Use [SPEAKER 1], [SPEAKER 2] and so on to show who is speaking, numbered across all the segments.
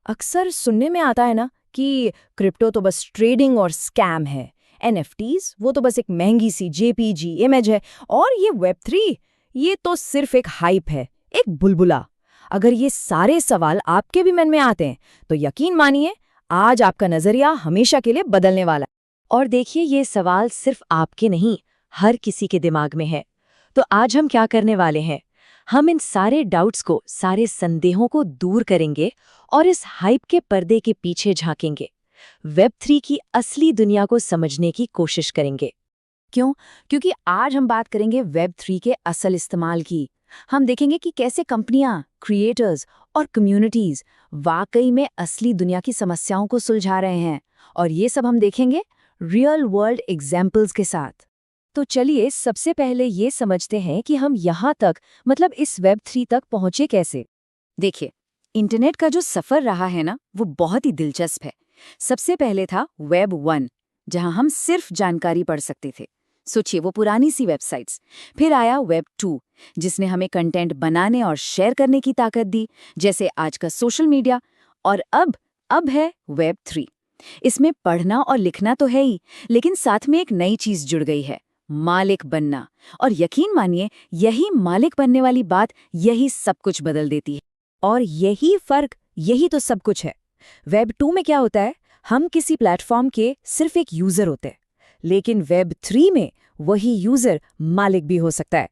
[SPEAKER 1] अक्सर सुनने में आता है ना कि क्रिप्टो तो बस ट्रेडिंग और स्कैम है। एनएफटीज वो तो बस एक महंगी सी जेपीजी इमेज है। और ये वेब 3 ये तो सिर्फ एक हाइप है, एक बुलबुला। अगर ये सारे सवाल आपके भी मन में आते हैं तो यकीन मानिए आज आपका नजरिया हमेशा के लिए बदलने वाला है।
[SPEAKER 2] और देखिए, ये सवाल सिर्फ आपके नहीं, हर किसी के दिमाग में है। तो आज हम क्या करने वाले हैं? हम इन सारे डाउट्स को, सारे संदेहों को दूर करेंगे और इस हाइप के पर्दे के पीछे झांकेंगे। वेब 3 की असली दुनिया को समझने की कोशिश करेंगे।
[SPEAKER 1] क्यों? क्योंकि आज हम बात करेंगे वेब 3 के असल इस्तेमाल की। हम देखेंगे कि कैसे कंपनियां, क्रिएटर्स और कम्युनिटीज वाकई में असली दुनिया की समस्याओं को सुलझा रहे हैं। और ये सब हम देखेंगे रियल वर्ल्ड एग्जाम्पल्स के साथ।
[SPEAKER 2] तो चलिए सबसे पहले ये समझते हैं कि हम यहाँ तक, मतलब इस वेब 3 तक पहुँचे कैसे।
[SPEAKER 1] देखिए, इंटरनेट का जो सफर रहा है ना, वो बहुत ही दिलचस्प है। सबसे पहले था वेब 1, जहां हम सिर्फ जानकारी पढ़ सकते थे। सोचिए, वो पुरानी सी वेबसाइट्स। फिर आया वेब 2, जिसने हमें कंटेंट बनाने और शेयर करने की ताकत दी, जैसे आज का सोशल मीडिया। और अब है वेब 3। इसमें पढ़ना और लिखना तो है ही, लेकिन साथ में एक नई चीज जुड़ गई है, मालिक बनना। और यकीन मानिए, यही मालिक बनने वाली बात यही सब कुछ बदल देती है।
[SPEAKER 2] और यही फर्क, यही तो सब कुछ है। वेब 2 में क्या होता है? हम किसी प्लेटफॉर्म के सिर्फ एक यूजर होते हैं, लेकिन वेब 3 में वही यूजर मालिक भी हो सकता है।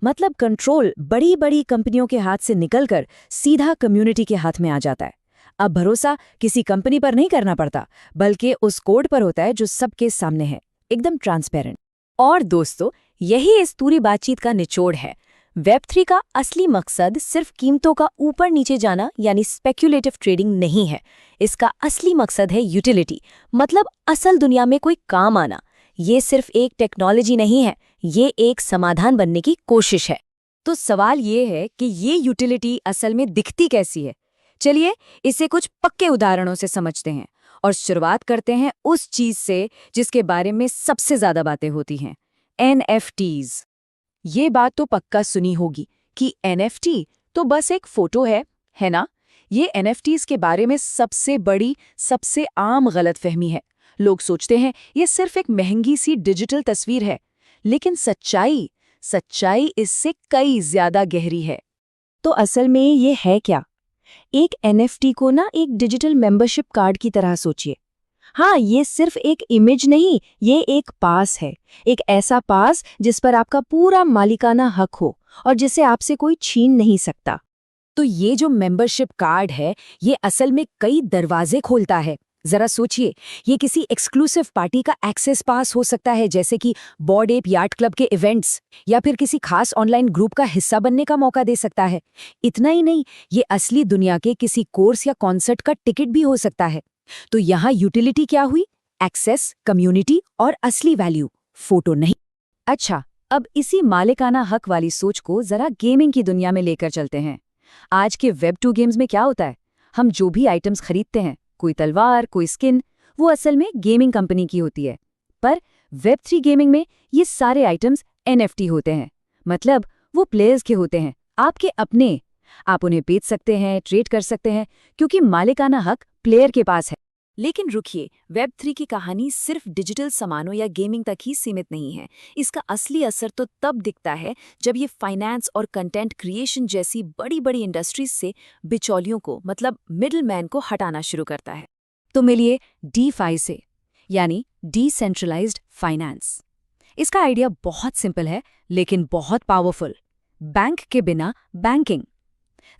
[SPEAKER 2] मतलब कंट्रोल बड़ी बड़ी कंपनियों के हाथ से निकलकर सीधा कम्युनिटी के हाथ में आ जाता है। अब भरोसा किसी कंपनी पर नहीं करना पड़ता, बल्कि उस कोड पर होता है जो सबके सामने है, एकदम ट्रांसपेरेंट। और दोस्तों, यही इस पूरी बातचीत का निचोड़ है। वेब 3 का असली मकसद सिर्फ कीमतों का ऊपर नीचे जाना यानी स्पेक्युलेटिव ट्रेडिंग नहीं है। इसका असली मकसद है यूटिलिटी, मतलब असल दुनिया में कोई काम आना। ये सिर्फ एक टेक्नोलॉजी नहीं है, ये एक समाधान बनने की कोशिश है। तो सवाल ये है कि ये यूटिलिटी असल में दिखती कैसी है? चलिए इसे कुछ पक्के उदाहरणों से समझते हैं और शुरुआत करते हैं उस चीज से जिसके बारे में सबसे ज्यादा बातें होती हैं, NFTs। ये बात तो पक्का सुनी होगी कि NFT तो बस एक फोटो है ना? ये NFTs के बारे में सबसे बड़ी, सबसे आम गलतफहमी है। लोग सोचते हैं ये सिर्फ एक महंगी सी डिजिटल तस्वीर है, लेकिन सच्चाई इससे कई ज्यादा गहरी है। तो असल में ये है क्या? एक NFT को ना एक डिजिटल मेंबरशिप कार्ड की तरह सोचिए। हाँ, ये सिर्फ एक इमेज नहीं, ये एक पास है। एक ऐसा पास जिस पर आपका पूरा मालिकाना हक हो और जिसे आपसे कोई छीन नहीं सकता। तो ये जो मेंबरशिप कार्ड है, ये असल में कई दरवाजे खोलता है। जरा सोचिए, ये किसी एक्सक्लूसिव पार्टी का एक्सेस पास हो सकता है, जैसे कि बॉर्ड एप यार्ड क्लब के इवेंट्स, या फिर किसी खास ऑनलाइन ग्रुप का हिस्सा बनने का मौका दे सकता है। इतना ही नहीं, ये असली दुनिया के किसी कोर्स या कॉन्सर्ट का टिकट भी हो सकता है। तो यहाँ यूटिलिटी क्या हुई? एक्सेस, कम्युनिटी और असली वैल्यू, फोटो नहीं। अच्छा, अब इसी मालिकाना हक वाली सोच को जरा गेमिंग की दुनिया में लेकर चलते हैं। आज के वेब 2 गेम्स में क्या होता है? हम जो भी आइटम्स खरीदते हैं, कोई तलवार, कोई स्किन, वो असल में गेमिंग कंपनी की होती है। पर वेब 3 गेमिंग में ये सारे आइटम्स NFT होते हैं। मतलब वो प्लेयर्स के होते हैं, आपके अपने। आप उन्हें बेच सकते हैं, ट्रेड कर सकते हैं, क्योंकि मालिकाना हक प्लेयर के पास है। लेकिन रुकिए, वेब 3 की कहानी सिर्फ डिजिटल सामानों या गेमिंग तक ही सीमित नहीं है। इसका असली असर तो तब दिखता है जब ये फाइनेंस और कंटेंट क्रिएशन जैसी बड़ी बड़ी इंडस्ट्रीज से बिचौलियों को, मतलब मिडलमैन को हटाना शुरू करता है। तो मिलिए DeFi से, यानी डिसेंट्रलाइज्ड फाइनेंस। इसका आइडिया बहुत सिंपल है लेकिन बहुत पावरफुल। बैंक के बिना बैंकिंग।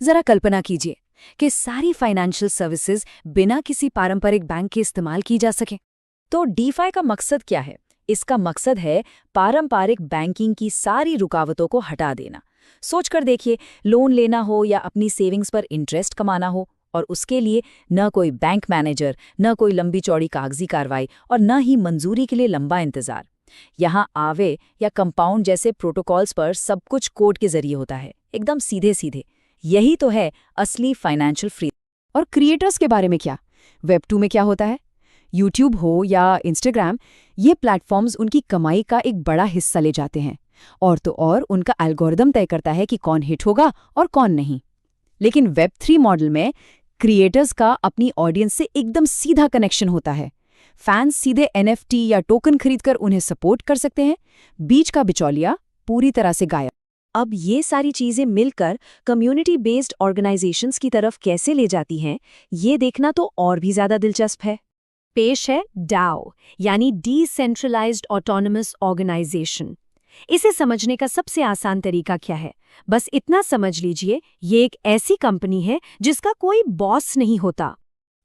[SPEAKER 2] जरा कल्पना कीजिए कि सारी फाइनेंशियल सर्विसेज बिना किसी पारंपरिक बैंक के इस्तेमाल की जा सके। तो DeFi का मकसद क्या है? इसका मकसद है पारंपरिक बैंकिंग की सारी रुकावटों को हटा देना। सोचकर देखिए, लोन लेना हो या अपनी सेविंग्स पर इंटरेस्ट कमाना हो, और उसके लिए न कोई बैंक मैनेजर, न कोई लंबी चौड़ी कागजी कार्रवाई और न ही मंजूरी के लिए लंबा इंतजार। यहाँ आवे या कंपाउंड जैसे प्रोटोकॉल्स पर सब कुछ कोड के जरिए होता है, एकदम सीधे सीधे। यही तो है असली फाइनेंशियल फ्री। और क्रिएटर्स के बारे में क्या? वेब 2 में क्या होता है? यूट्यूब हो या इंस्टाग्राम, ये प्लेटफॉर्म्स उनकी कमाई का एक बड़ा हिस्सा ले जाते हैं। और तो और उनका एल्गोरिदम तय करता है कि कौन हिट होगा और कौन नहीं। लेकिन वेब 3 मॉडल में क्रिएटर्स का अपनी ऑडियंस से एकदम सीधा कनेक्शन होता है। फैंस सीधे NFT या टोकन खरीदकर उन्हें सपोर्ट कर सकते हैं। बीच का बिचौलिया पूरी तरह से गायब। अब ये सारी चीजें मिलकर कम्युनिटी बेस्ड ऑर्गेनाइजेशंस की तरफ कैसे ले जाती हैं, ये देखना तो और भी ज्यादा दिलचस्प है। पेश है डाओ, यानी डिसेंट्रलाइज्ड ऑटोनमस ऑर्गेनाइजेशन। इसे समझने का सबसे आसान तरीका क्या है? बस इतना समझ लीजिए, ये एक ऐसी कंपनी है जिसका कोई बॉस नहीं होता।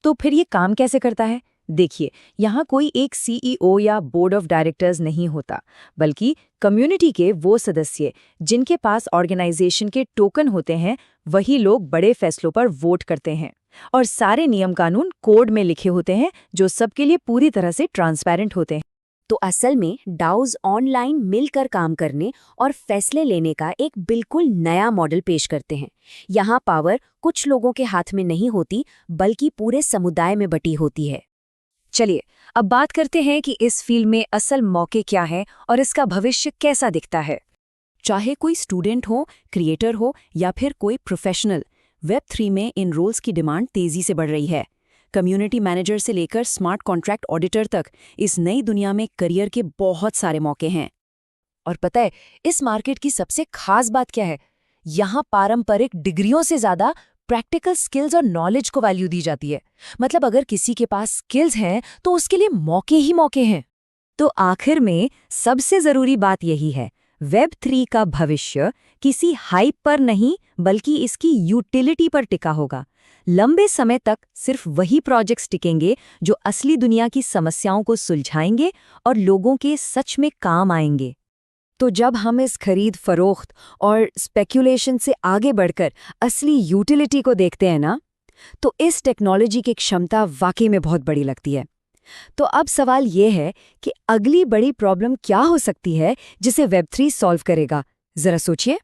[SPEAKER 2] तो फिर ये काम कैसे करता है? देखिए, यहाँ कोई एक CEO या बोर्ड ऑफ डायरेक्टर्स नहीं होता, बल्कि कम्युनिटी के वो सदस्य जिनके पास ऑर्गेनाइजेशन के टोकन होते हैं, वही लोग बड़े फैसलों पर वोट करते हैं। और सारे नियम कानून कोड में लिखे होते हैं, जो सबके लिए पूरी तरह से ट्रांसपेरेंट होते हैं।
[SPEAKER 1] तो असल में डाउज ऑनलाइन मिलकर काम करने और फैसले लेने का एक बिल्कुल नया मॉडल पेश करते हैं। यहाँ पावर कुछ लोगों के हाथ में नहीं होती, बल्कि पूरे समुदाय में बटी होती है।
[SPEAKER 2] चलिए, अब बात करते हैं कि इस फील्ड में असल मौके क्या हैं और इसका भविष्य कैसा दिखता है। चाहे कोई स्टूडेंट हो, क्रिएटर हो या फिर कोई प्रोफेशनल, Web3 में इन रोल्स की डिमांड तेजी से बढ़ रही है। कम्युनिटी मैनेजर से लेकर स्मार्ट कॉन्ट्रैक्ट ऑडिटर तक इस नई दुनिया में करियर के बहुत सारे मौके हैं। और पता है, इस मार्केट की सबसे खास बात क्या है? यहाँ पारंपरिक डिग्रियों से ज्यादा प्रैक्टिकल स्किल्स और नॉलेज को वैल्यू दी जाती है। मतलब अगर किसी के पास स्किल्स हैं तो उसके लिए मौके ही मौके हैं। तो आखिर में सबसे जरूरी बात यही है, Web3 का भविष्य किसी हाइप पर नहीं, बल्कि इसकी यूटिलिटी पर टिका होगा। लंबे समय तक सिर्फ वही प्रोजेक्ट्स टिकेंगे जो असली दुनिया की समस्याओं को सुलझाएंगे और लोगों के सच में काम आएंगे। तो जब हम इस खरीद फरोख्त और स्पेक्यूलेशन से आगे बढ़कर असली यूटिलिटी को देखते हैं ना, तो इस टेक्नोलॉजी की क्षमता वाकई में बहुत बड़ी लगती है। तो अब सवाल ये है कि अगली बड़ी प्रॉब्लम क्या हो सकती है जिसे Web3 सॉल्व करेगा? जरा सोचिए।